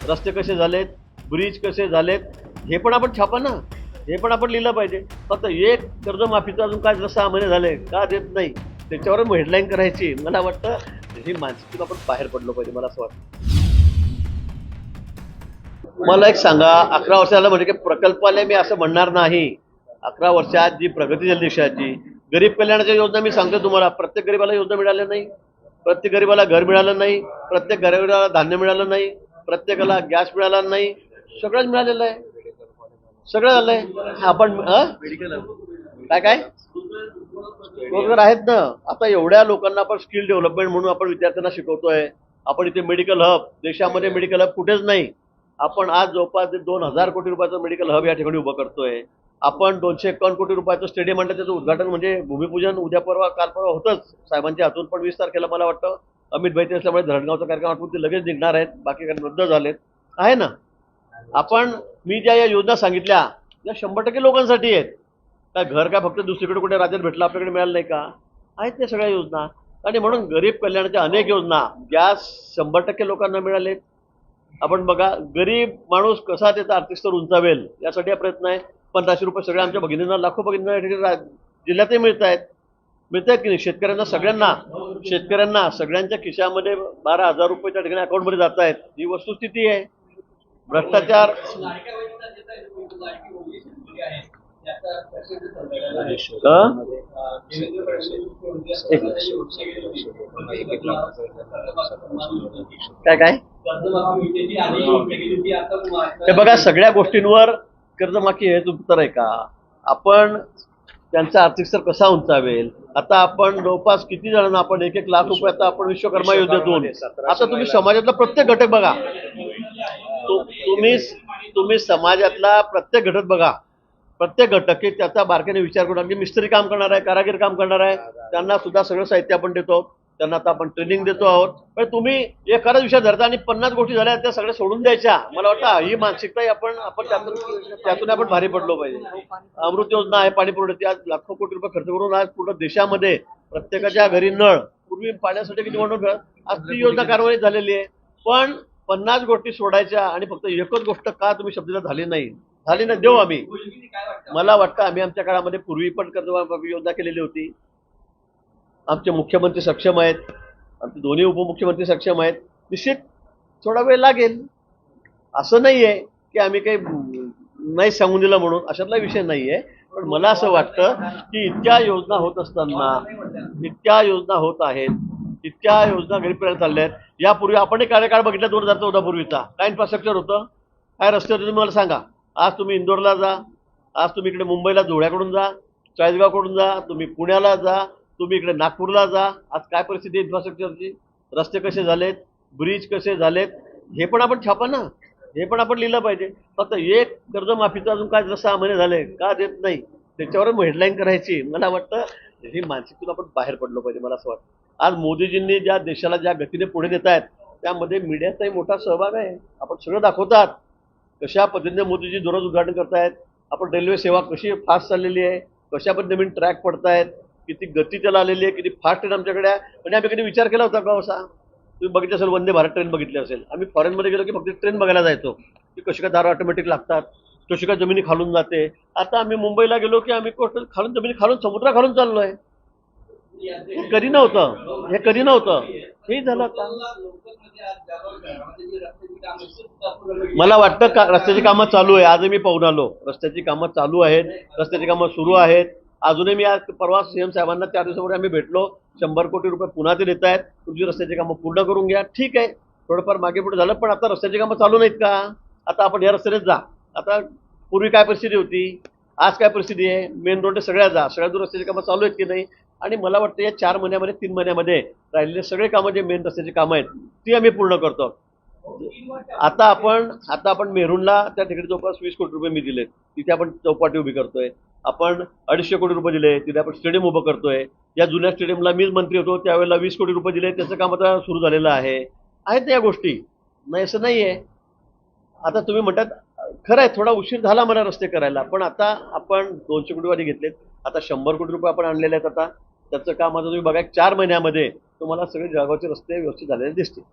रस्ते कसे झालेत, ब्रिज कसे झालेत, हे पण आपण छापा ना, हे पण आपण लिहिलं पाहिजे. फक्त एक कर्जमाफीचं अजून काय जसं 6 महिने झाले का देत नाही, त्याच्यावर हेडलाईन करायची. मला वाटतं ही मानसिकता आपण बाहेर पडलो पाहिजे, मला असं वाटतं. मला एक सांगा, 11 वर्षाला म्हणजे काही प्रकल्पाला मी असं म्हणणार नाही. 11 वर्षात जी प्रगती झाली देशाची, गरीब कल्याणाच्या योजना मी सांगतो तुम्हाला, प्रत्येक गरीबाला योजना मिळाल्या नाही, प्रत्येक गरीबाला घर मिळालं नाही, प्रत्येक गरीबाला धान्य मिळालं नाही, प्रत्येकाला गॅस मिळाला नाही, सगळंच मिळालेलं आहे, सगळं झालंय. आपण काय काय रोजगार आहेत ना. आता एवढ्या लोकांना आपण स्किल डेव्हलपमेंट म्हणून आपण विद्यार्थ्यांना शिकवतोय. आपण इथे मेडिकल हब, देशामध्ये मेडिकल हब कुठेच नाही. आपण आज जवळपास 2,000 कोटी रुपयाचं मेडिकल हब या ठिकाणी उभं करतोय. आपण 251 कोटी रुपयाचं स्टेडियम आणलं, त्याचं उद्घाटन म्हणजे भूमिपूजन उद्या परवा काल परवा होतंच साहेबांच्या हातून. पण 20 तारखेला मला वाटतं अमित भाई असल्यामुळे धरणगावचा कार्यक्रम आठवून ते लगेच निघणार आहेत, बाकी काही रद्द झालेत आहे ना. आपण मी ज्या या योजना सांगितल्या या 100% लोकांसाठी आहेत. काय घर काय फक्त दुसरीकडे कुठे राज्यात भेटलं आपल्याकडे मिळालं नाही का? आहेत त्या सगळ्या योजना. आणि म्हणून गरीब कल्याणाच्या अनेक योजना गॅस 100% लोकांना मिळालेत. आपण बघा, गरीब माणूस कसा त्याचा आर्थिक स्तर उंचावेल यासाठी हा प्रयत्न आहे. 1500 रुपये सगळ्या आमच्या भगिनींना, लाखो भगिनींना जिल्ह्यातही मिळत आहेत की नाही. शेतकऱ्यांना सगळ्यांच्या खिशामध्ये 12,000 रुपये त्या ठिकाणी अकाउंटमध्ये जात आहेत. ही वस्तुस्थिती आहे. भ्रष्टाचार काय काय हे बघा, सगळ्या गोष्टींवर कर्जमाफी हेच उत्तर आहे का? आपण त्यांचा आर्थिक स्तर कसा उंचावेल. आता आपण जवळपास किती जणांना आपण 1-1 लाख रुपये आता आपण विश्वकर्मा योजनेतून, आता तुम्ही समाजातला प्रत्येक घटक बघा, तुम्ही समाजातला प्रत्येक घटक बघा, प्रत्येक घटक की त्याचा बारकाईने विचार करून, अगदी मिस्त्री काम करणार आहे, कारागीर काम करणार आहे, त्यांना सुद्धा सगळं साहित्य आपण देतो. त्यांना आता आपण ट्रेनिंग देतो आहोत. पण तुम्ही एखादा विषय धरता आणि 50 गोष्टी झाल्या त्या सगळ्या सोडून द्यायच्या. मला वाटतं ही मानसिकता आपण त्यातून आपण भारी पडलो पाहिजे. अमृत योजना आहे, पाणी पुरवठ्याची, आज लाखो कोटी रुपये खर्च करून आज पूर्ण देशामध्ये प्रत्येकाच्या घरी नळ, पूर्वी पाण्यासाठी किती म्हणून आज ती योजना कारवाई झालेली आहे. पण 50 गोष्टी सोडायच्या आणि फक्त एकच गोष्ट का तुम्ही शब्दाला झाली नाही देऊ आम्ही. मला वाटतं आम्ही आमच्या काळामध्ये पूर्वी पण कर्जमाफी योजना केलेली होती. आमचे मुख्यमंत्री सक्षम आहेत, आमचे दोन्ही उपमुख्यमंत्री सक्षम आहेत. निश्चित थोडा वेळ लागेल, असं नाही आहे की आम्ही काही नाही सांगून दिलं म्हणून, अशातला विषय नाही आहे. पण मला असं वाटतं की इतक्या योजना होत असताना, इतक्या योजना होत आहेत, इतक्या योजना गरीबपर्यंत चालल्या आहेत. यापूर्वी आपण एक कार्यकाळ बघितला 2014 पूर्वीचा, काय इन्फ्रास्ट्रक्चर होतं, काय रस्ते होते तुम्ही मला सांगा. आज तुम्ही इंदोरला जा, आज तुम्ही इकडे मुंबईला धुळ्याकडून जा, चाळीसगावकडून जा, तुम्ही पुण्याला जा, तुम्ही इकडे नागपूरला जा, आज काय परिस्थिती आहे इन्फ्रास्ट्रक्चरची. रस्ते कसे झालेत, ब्रिज कसे झालेत, हे पण आपण छापा ना, हे पण आपण लिहिलं पाहिजे. फक्त एक कर्जमाफीचं अजून काय जसं 6 महिने झाले का देत नाही, त्याच्यावर हेडलाईन करायची. मला वाटतं ही मानसिकतेतून आपण बाहेर पडलो पाहिजे, मला असं वाटतं. आज मोदीजींनी ज्या देशाला ज्या गतीने पुढे नेत आहेत त्यामध्ये मीडियाचाही मोठा सहभाग आहे. आपण सगळं दाखवतात कशा पद्धतीने मोदीजी दररोज उद्घाटन करतायत. आपण रेल्वे सेवा कशी फास्ट चाललेली आहे, कशा पद्धतीने नवीन ट्रॅक पडतायत, किती गती त्याला आलेली आहे, किती फास्ट ट्रेन आमच्याकडे आहे. म्हणजे आम्ही कधी विचार केला होता का असा? तुम्ही बघितलं असेल, वंदे भारत ट्रेन बघितली असेल. आम्ही फॉरेनमध्ये गेलो की फक्त ट्रेन बघायला जायचो की कशी काय दार ऑटोमॅटिक लागतात, कशी काय जमिनी खालून जाते. आता आम्ही मुंबईला गेलो की आम्ही खालून जमिनी खालून समुद्राखालून चाललोय. हे कधी नव्हतं, हे झालं आता. मला वाटतं का रस्त्याची कामं चालू आहे. आजही मी पाहून आलो, रस्त्याची कामं चालू आहेत, रस्त्याची कामं सुरू आहेत. अजूनही मी आज परवा सीएम साहेबांना 4 दिवसापूर्वी आम्ही भेटलो. 100 कोटी रुपये पुन्हा ते देत आहेत, तुमची रस्त्याची कामं पूर्ण करून घ्या. ठीक आहे, थोडंफार मागे पुढे झालं, पण आता रस्त्याची कामं चालू नाहीत का? आता आपण या रस्त्यानेच जा. आता पूर्वी काय परिस्थिती होती, आज काय परिस्थिती आहे, मेन रोड सगळ्या जा, सगळ्या दूर रस्त्याची कामं चालू आहेत की नाही. आणि मला वाटतं या 4 महिन्यामध्ये 3 महिन्यामध्ये राहिलेले सगळे कामं जे मेन रस्त्याची कामं आहेत ती आम्ही पूर्ण करतो. आता आपण मेरूनला त्या ठिकाणी जवळपास 20 कोटी रुपये मी दिलेत, तिथे आपण चौपाटी उभी करतोय. आपण 250 कोटी रुपये दिले, तिथे आपण स्टेडियम उभं करतोय. या जुन्या स्टेडियमला मीच मंत्री होतो त्यावेळेला 20 कोटी रुपये दिले, त्याचं काम आता सुरू झालेलं आहे. आहेत या गोष्टी, नाही असं नाही आहे. आता तुम्ही म्हणतात खरं आहे, थोडा उशीर झाला मला रस्ते करायला, पण आता आपण 200 कोटी वाले घेतलेत, आता 100 कोटी रुपये आपण आणलेले आहेत. आता त्याचं काम आता तुम्ही बघा 4 महिन्यामध्ये तुम्हाला सगळे जळगावचे रस्ते व्यवस्थित झालेले दिसतील.